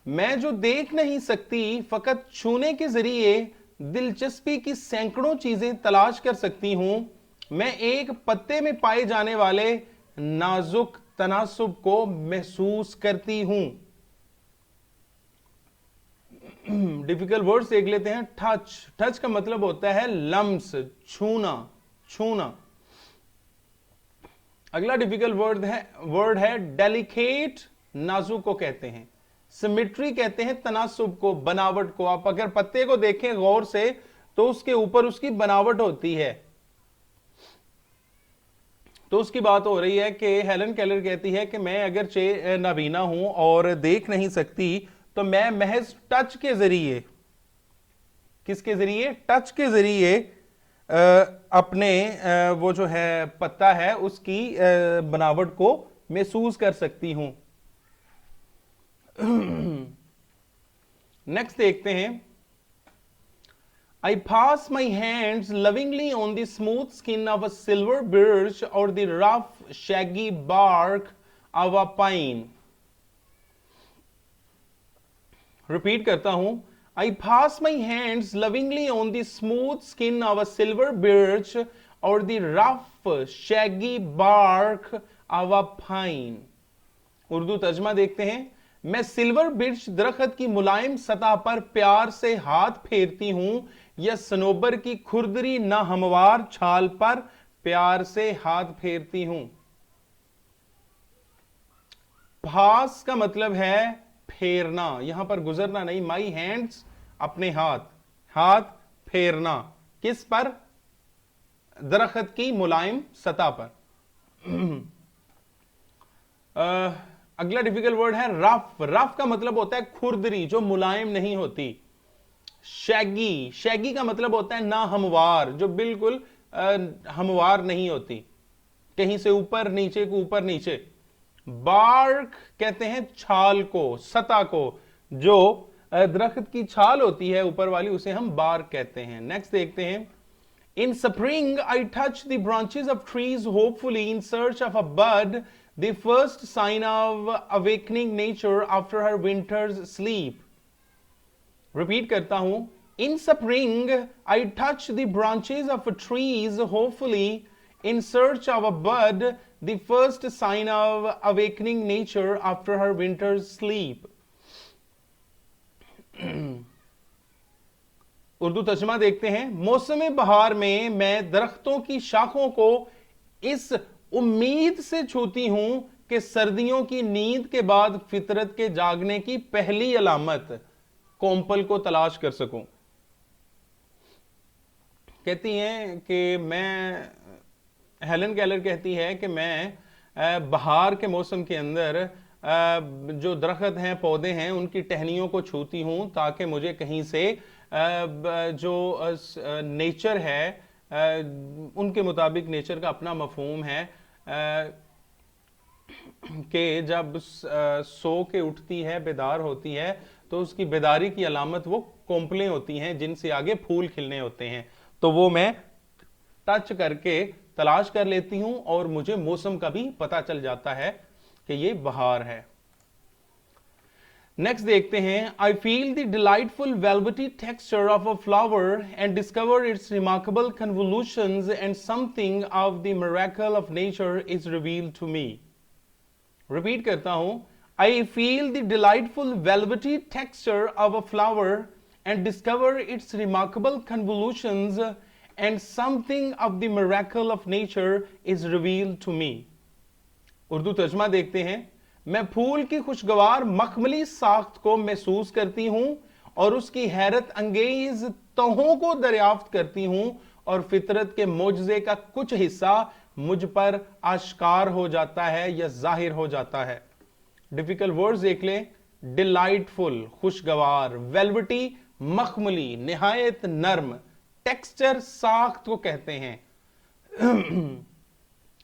मैं जो देख नहीं सकती, फकत छूने के जरिए दिलचस्पी की सैकड़ों चीजें तलाश कर सकती हूं। मैं एक पत्ते में पाए जाने वाले नाजुक तनासुब को महसूस करती हूं। डिफिकल्ट वर्ड्स देख लेते हैं। टच, टच का मतलब होता है लम्स, छूना, छूना। अगला डिफिकल्ट वर्ड है डेलिकेट, नाजुक को कहते हैं। सिमेट्री कहते हैं तनासुब को, बनावट को। आप अगर पत्ते को देखें गौर से तो उसके ऊपर उसकी बनावट होती है। तो उसकी बात हो रही है कि हेलन केलर कहती है कि मैं अगर नाबीना हूं और देख नहीं सकती, तो मैं महज टच के जरिए, किसके जरिए? टच के जरिए अपने वो जो है पत्ता है उसकी बनावट को महसूस कर सकती हूं। नेक्स्ट देखते हैं। I pass my hands lovingly on the smooth skin of a silver birch or the rough, shaggy bark of a pine. Repeat करता हूं। I pass my hands lovingly on the smooth skin of a silver birch or the rough, shaggy bark of a pine. Urdu तर्जमा देखते हैं। मैं silver birch दरख्त की मुलायम सतह पर प्यार से हाथ फेरती हूं या सनोबर की खुरदरी ना हमवार छाल पर प्यार से हाथ फेरती हूं। पास का मतलब है फेरना, यहां पर गुजरना नहीं। माई हैंड्स, अपने हाथ, हाथ फेरना किस पर? दरख्त की मुलायम सतह पर। अगला डिफिकल्ट वर्ड है रफ। रफ का मतलब होता है खुरदरी, जो मुलायम नहीं होती। शैगी, शैगी का मतलब होता है ना हमवार, जो बिल्कुल हमवार नहीं होती, कहीं से ऊपर नीचे को, ऊपर नीचे। बार्क कहते हैं छाल को, सतह को, जो दरख्त की छाल होती है ऊपर वाली, उसे हम बार्क कहते हैं। नेक्स्ट देखते हैं। In spring, I touch the branches of trees hopefully in search of a bud, the first sign of awakening nature after her winter's sleep. Repeat करता हूं। In spring, I touch the branches of trees hopefully in search of a bud, the first sign of awakening nature after her winter's sleep. Urdu तर्जुमा देखते हैं। मौसम बहार में मैं दरख्तों की शाखों को इस उम्मीद से छूती हूं कि सर्दियों की नींद के बाद फितरत के जागने की पहली अलामत कोम्पल को तलाश कर सकूं। कहती हैं कि मैं, हेलन केलर कहती है कि मैं बहार के मौसम के अंदर जो दरख्त हैं, पौधे हैं, उनकी टहनियों को छूती हूं ताकि मुझे कहीं से जो नेचर है, उनके मुताबिक नेचर का अपना मफहूम है कि जब सो के उठती है, बेदार होती है, तो उसकी बेदारी की अलामत वो कोम्पलें होती हैं जिनसे आगे फूल खिलने होते हैं। तो वो मैं टच करके तलाश कर लेती हूं और मुझे मौसम का भी पता चल जाता है कि ये बहार है। नेक्स्ट देखते हैं। I feel the delightful velvety texture of a flower and discover its remarkable convolutions and something of the miracle of nature is revealed to me. Repeat करता हूं। I feel the delightful velvety texture of a flower and discover its remarkable convolutions and something of the miracle of nature is revealed to me. Urdu तर्जुमा देखते हैं। मैं फूल की खुशगवार मखमली साख्त को महसूस करती हूं और उसकी हैरत अंगेज तहों को दरियाफ्त करती हूं और फितरत के मोजज़े का कुछ हिस्सा मुझ पर आश्कार हो जाता है या जाहिर हो जाता है। डिफिकल्ट वर्ड्स देख लें। डिलाइटफुल, खुशगवार। वेलवेटी, मखमली, निहायत नर्म। टेक्सचर, साख्त को कहते हैं।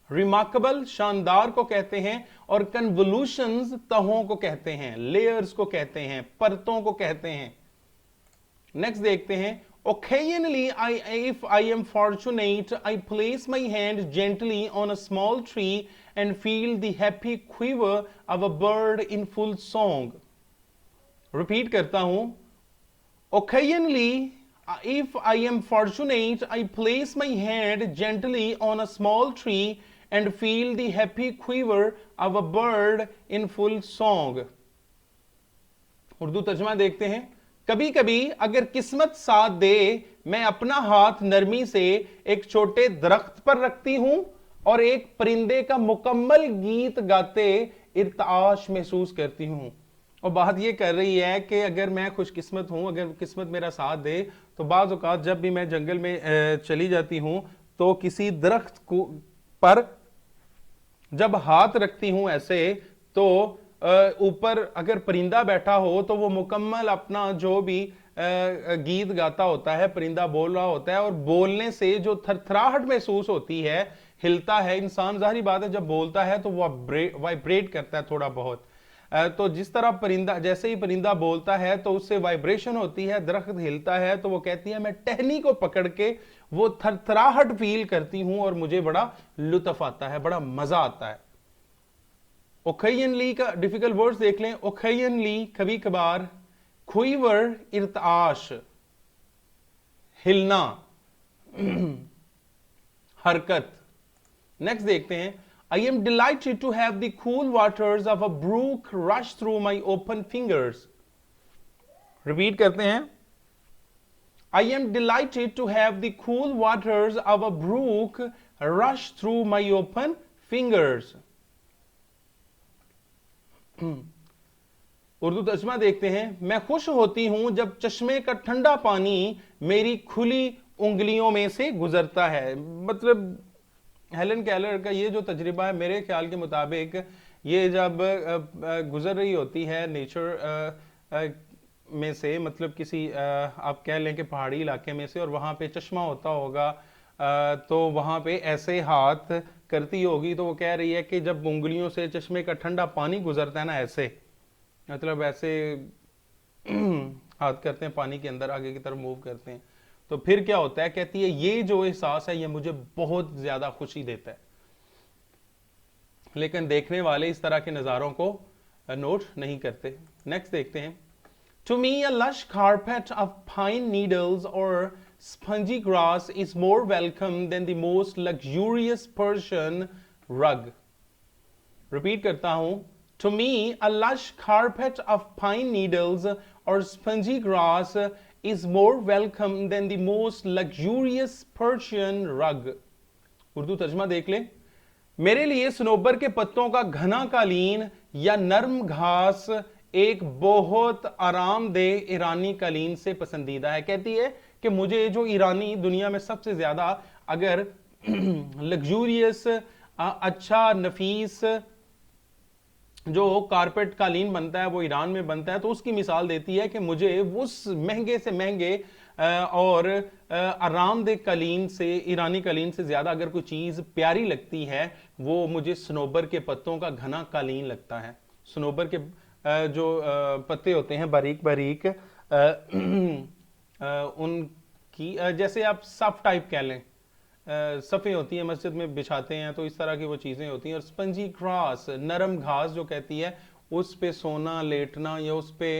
रिमार्केबल, शानदार को कहते हैं। और कन्वोल्यूशंस, तहों को कहते हैं, लेयर्स को कहते हैं, परतों को कहते हैं। नेक्स्ट देखते हैं, occasionally if I am fortunate, I place my hand gently on a small tree and feel the happy quiver of a bird in full song. Repeat करता हूं, occasionally if I am fortunate, I place my hand gently on a small tree and feel the happy quiver of a bird in full song. Urdu तर्जमा देखते हैं, कभी कभी अगर किस्मत साथ दे, मैं अपना हाथ नरमी से एक छोटे दरख्त पर रखती हूं और एक परिंदे का मुकम्मल गीत गाते इर्ताश महसूस करती हूं. और बात यह कर रही है कि अगर मैं खुशकिस्मत हूं, अगर किस्मत मेरा साथ दे, तो बाज़ औक़ात जब भी मैं जंगल में चली जाती हूं तो किसी दरख्त को पर जब हाथ रखती हूं ऐसे, तो ऊपर अगर परिंदा बैठा हो तो वो मुकम्मल अपना जो भी गीत गाता होता है, परिंदा बोल रहा होता है, और बोलने से जो थरथराहट महसूस होती है, हिलता है इंसान, जाहिर बात है जब बोलता है तो वो वाइब्रेट करता है थोड़ा बहुत. तो जिस तरह परिंदा, जैसे ही परिंदा बोलता है तो उससे वाइब्रेशन होती है, दरख्त हिलता है, तो वो कहती है मैं टहनी को पकड़ के वो थरथराहट फील करती हूं और मुझे बड़ा लुत्फ आता है, बड़ा मजा आता है. ओकेजनली का डिफिकल्ट वर्ड्स देख लें. ओकेजनली कभी कभार, ख्वीवर इर्ताश हिलना, हरकत. नेक्स्ट देखते हैं, I am delighted to have the cool waters of a brook rush through my open fingers. Repeat करते हैं, I am delighted to have the cool waters of a brook rush through my open fingers. Urdu तर्जुमा देखते हैं, मैं खुश होती हूं जब चश्मे का ठंडा पानी मेरी खुली उंगलियों में से गुजरता है. मतलब हेलन केलर का ये जो तजर्बा है, मेरे ख्याल के मुताबिक ये जब गुजर रही होती है नेचर में से, मतलब किसी आप कह लें कि पहाड़ी इलाके में से, और वहाँ पे चश्मा होता होगा, तो वहाँ पे ऐसे हाथ करती होगी, तो वो कह रही है कि जब उंगलियों से चश्मे का ठंडा पानी गुजरता है ना, ऐसे मतलब ऐसे हाथ करते हैं पानी के अंदर, आगे की तरफ मूव करते हैं, तो फिर क्या होता है, कहती है ये जो एहसास है ये मुझे बहुत ज्यादा खुशी देता है. लेकिन देखने वाले इस तरह के नज़ारों को नोट नहीं करते. नेक्स्ट देखते हैं, to me a lush carpet of pine needles और spongy grass is more welcome than the most luxurious Persian rug. Repeat करता हूं, to me a lush carpet of pine needles और spongy grass is more welcome than the most luxurious Persian rug. Urdu तर्जमा देख ले, मेरे लिए सनोबर के पत्तों का घना कालीन या नर्म घास एक बहुत आरामदेह ईरानी कालीन से पसंदीदा है. कहती है कि मुझे जो ईरानी दुनिया में सबसे ज्यादा अगर लग्जूरियस, अच्छा, नफीस जो कारपेट कालीन बनता है वो ईरान में बनता है, तो उसकी मिसाल देती है कि मुझे उस महंगे से महंगे और आरामदेह कालीन से, ईरानी कालीन से ज्यादा अगर कोई चीज प्यारी लगती है, वो मुझे सनोबर के पत्तों का घना कालीन लगता है. सनोबर के जो पत्ते होते हैं बारीक बारीक, उनकी जैसे आप सफ टाइप कह लें, सफ़े होती है मस्जिद में बिछाते हैं, तो इस तरह की वो चीज़ें होती हैं. और स्पंजी ग्रास, नरम घास जो कहती है, उस पे सोना, लेटना या उस पे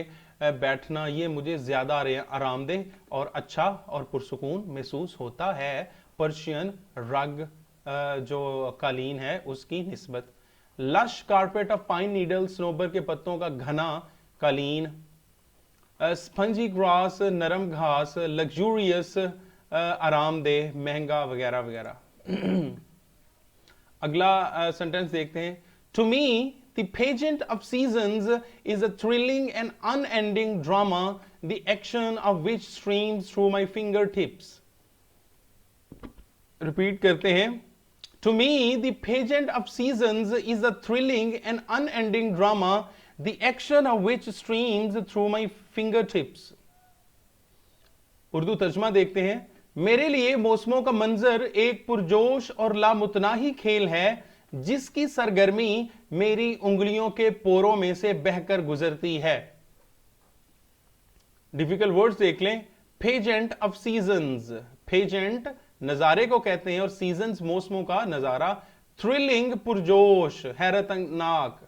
बैठना, ये मुझे ज़्यादा आरामदेह और अच्छा और पुरसुकून महसूस होता है पर्शियन रग जो कालीन है उसकी निस्बत. Lush carpet of pine needles, सनोबर के पत्तों का घना कालीन, स्पंजी ग्रास नरम घास, लग्जूरियस आरामदेह, महंगा वगैरह वगैरह. अगला सेंटेंस देखते हैं, to me the pageant of seasons is a thrilling and unending drama the action of which streams through my finger tips. Repeat करते हैं, to me the pageant of seasons is a thrilling and unending drama the action of which streams through my finger tips. Urdu तर्जमा देखते हैं, मेरे लिए मौसमों का मंजर एक पुरजोश और लामुतनाही खेल है जिसकी सरगर्मी मेरी उंगलियों के पोरों में से बहकर गुजरती है. डिफिकल्ट वर्ड्स देख लें, पेजेंट ऑफ सीजन्स, पेजेंट नजारे को कहते हैं और सीजन्स मौसमों का नजारा। थ्रिलिंग पुरजोश, हैरतनाक।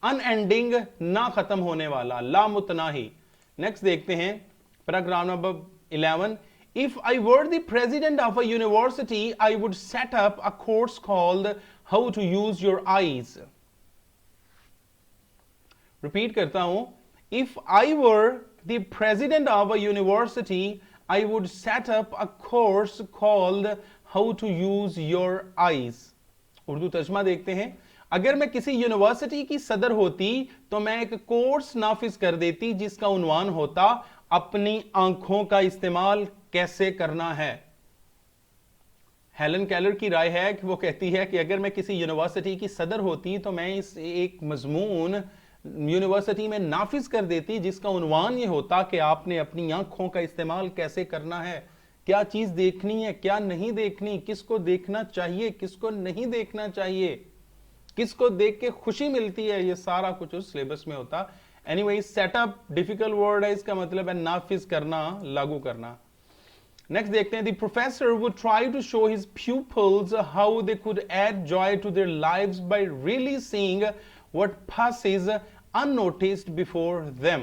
अनएंडिंग ना खत्म होने वाला, लामुतनाही। नेक्स्ट देखते हैं paragraph number 11। If I were the president of a university I would set up a course called how to use your eyes. Repeat करता हूं, if I were the president of a university I would set up a course called how to use your eyes. Urdu तर्जमा देखते हैं। अगर मैं किसी university की सदर होती तो मैं एक कोर्स नाफिज कर देती जिसका उन्वान होता अपनी आंखों का इस्तेमाल कैसे करना है। हेलन केलर की राय है कि वो कहती है कि अगर मैं किसी यूनिवर्सिटी की सदर होती तो मैं इस एक मजमून यूनिवर्सिटी में नाफिज कर देती जिसका उन्वान ये होता कि आपने अपनी आंखों का इस्तेमाल कैसे करना है, क्या चीज देखनी है, क्या नहीं देखनी, किसको देखना चाहिए, किसको नहीं देखना चाहिए, किसको देख के खुशी मिलती है, ये सारा कुछ उस सिलेबस में होता। एनीवे, सेटअप डिफिकल्ट वर्ड है, इसका मतलब है नाफिज करना, लागू करना। नेक्स्ट देखते हैं, the professor would try to show his pupils how they could add joy to their lives by really seeing what passes unnoticed before them।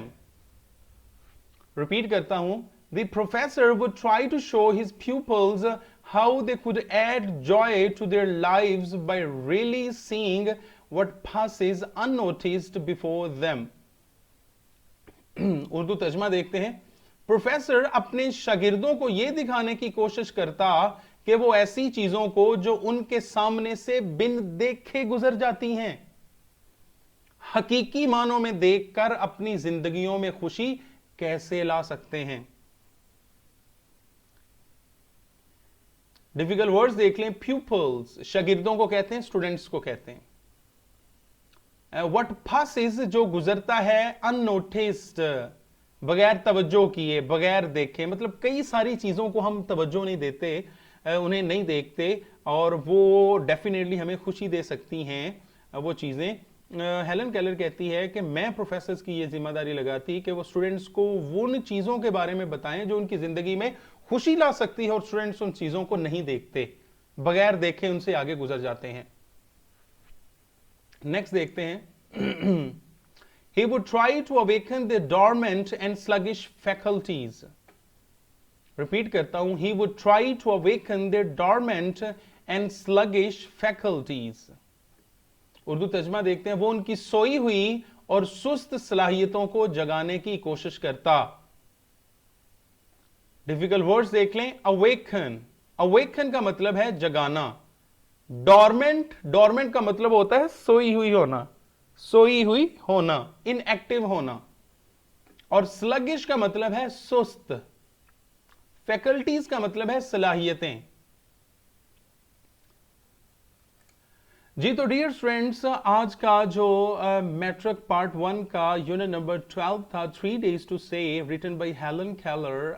Repeat करता हूं, the professor would try to show his pupils how they could add joy to their lives by really seeing what passes unnoticed before them। Urdu तर्जमा देखते हैं। Professor अपने शागिर्दों को यह दिखाने की कोशिश करता कि वो ऐसी चीजों को जो उनके सामने से बिन देखे गुजर जाती हैं, हकीकी मानों में देखकर अपनी जिंदगियों में खुशी कैसे ला सकते हैं। डिफिकल्ट वर्ड्स देख लें। प्यूपल्स शागिर्दों को कहते हैं, स्टूडेंट्स को कहते हैं। व्हाट पासेस जो गुजरता है, अननोटिस्ड बगैर तवज्जो किए, बगैर देखे, मतलब कई सारी चीजों को हम तवज्जो नहीं देते, उन्हें नहीं देखते और वो डेफिनेटली हमें खुशी दे सकती हैं वो चीजें। हेलन केलर कहती है कि मैं प्रोफेसर्स की ये जिम्मेदारी लगाती कि वो स्टूडेंट्स को उन चीजों के बारे में बताएं जो उनकी जिंदगी में खुशी ला सकती है और स्टूडेंट्स उन चीजों को नहीं देखते, बगैर देखे उनसे आगे गुजर जाते हैं। नेक्स्ट देखते हैं, he would try to awaken the dormant and sluggish faculties। Repeat करता हूं, he would try to awaken their dormant and sluggish faculties। Urdu तर्जमा देखते हैं, वो उनकी सोई हुई और सुस्त सलाहियतों को जगाने की कोशिश करता। डिफिकल्ट वर्ड्स देख लें। अवेकन, अवेकन का मतलब है जगाना। डॉर्मेंट, डॉर्मेंट का मतलब होता है सोई हुई होना, सोई हुई होना, इनएक्टिव होना। और स्लगिश का मतलब है सुस्त। फैकल्टीज का मतलब है सलाहियतें। जी तो डियर स्टूडेंट्स, आज का जो मैट्रिक पार्ट 1 का यूनिट नंबर 12 था, 3 days to save, written by Helen Keller,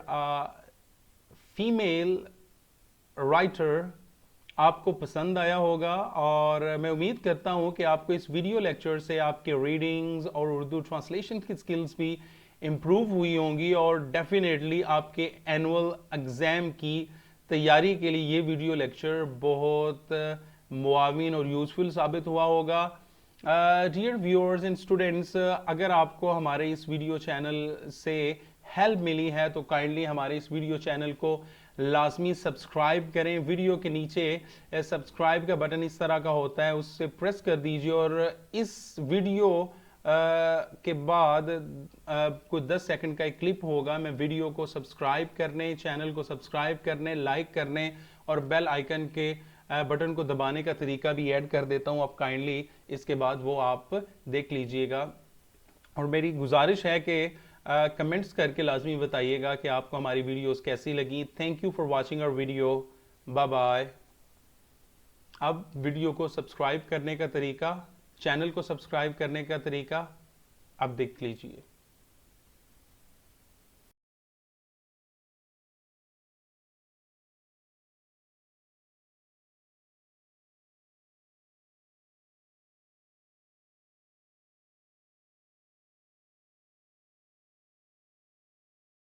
female writer, आपको पसंद आया होगा और मैं उम्मीद करता हूं कि आपको इस वीडियो लेक्चर से आपके रीडिंग्स और उर्दू ट्रांसलेशन की स्किल्स भी इम्प्रूव हुई होंगी और डेफिनेटली आपके एनुअल एग्जाम की तैयारी के लिए ये वीडियो लेक्चर बहुत मुआविन और यूजफुल साबित हुआ होगा। डियर व्यूअर्स एंड स्टूडेंट्स, अगर आपको हमारे इस वीडियो चैनल से हेल्प मिली है तो काइंडली हमारे इस वीडियो चैनल को लाजमी सब्सक्राइब करें। वीडियो के नीचे सब्सक्राइब का बटन इस तरह का होता है, उससे प्रेस कर दीजिए और इस वीडियो के बाद कुछ 10 सेकंड का एक क्लिप होगा। मैं वीडियो को सब्सक्राइब करने, चैनल को सब्सक्राइब करने, लाइक करने और बेल आइकन के बटन को दबाने का तरीका भी ऐड कर देता हूं। आप काइंडली इसके बाद वो आप देख लीजिएगा और मेरी गुजारिश है कि कमेंट्स करके लाजमी बताइएगा कि आपको हमारी वीडियोस कैसी लगी। Thank you for watching our video, bye bye. अब वीडियो को सब्सक्राइब करने का तरीका, चैनल को सब्सक्राइब करने का तरीका अब देख लीजिए।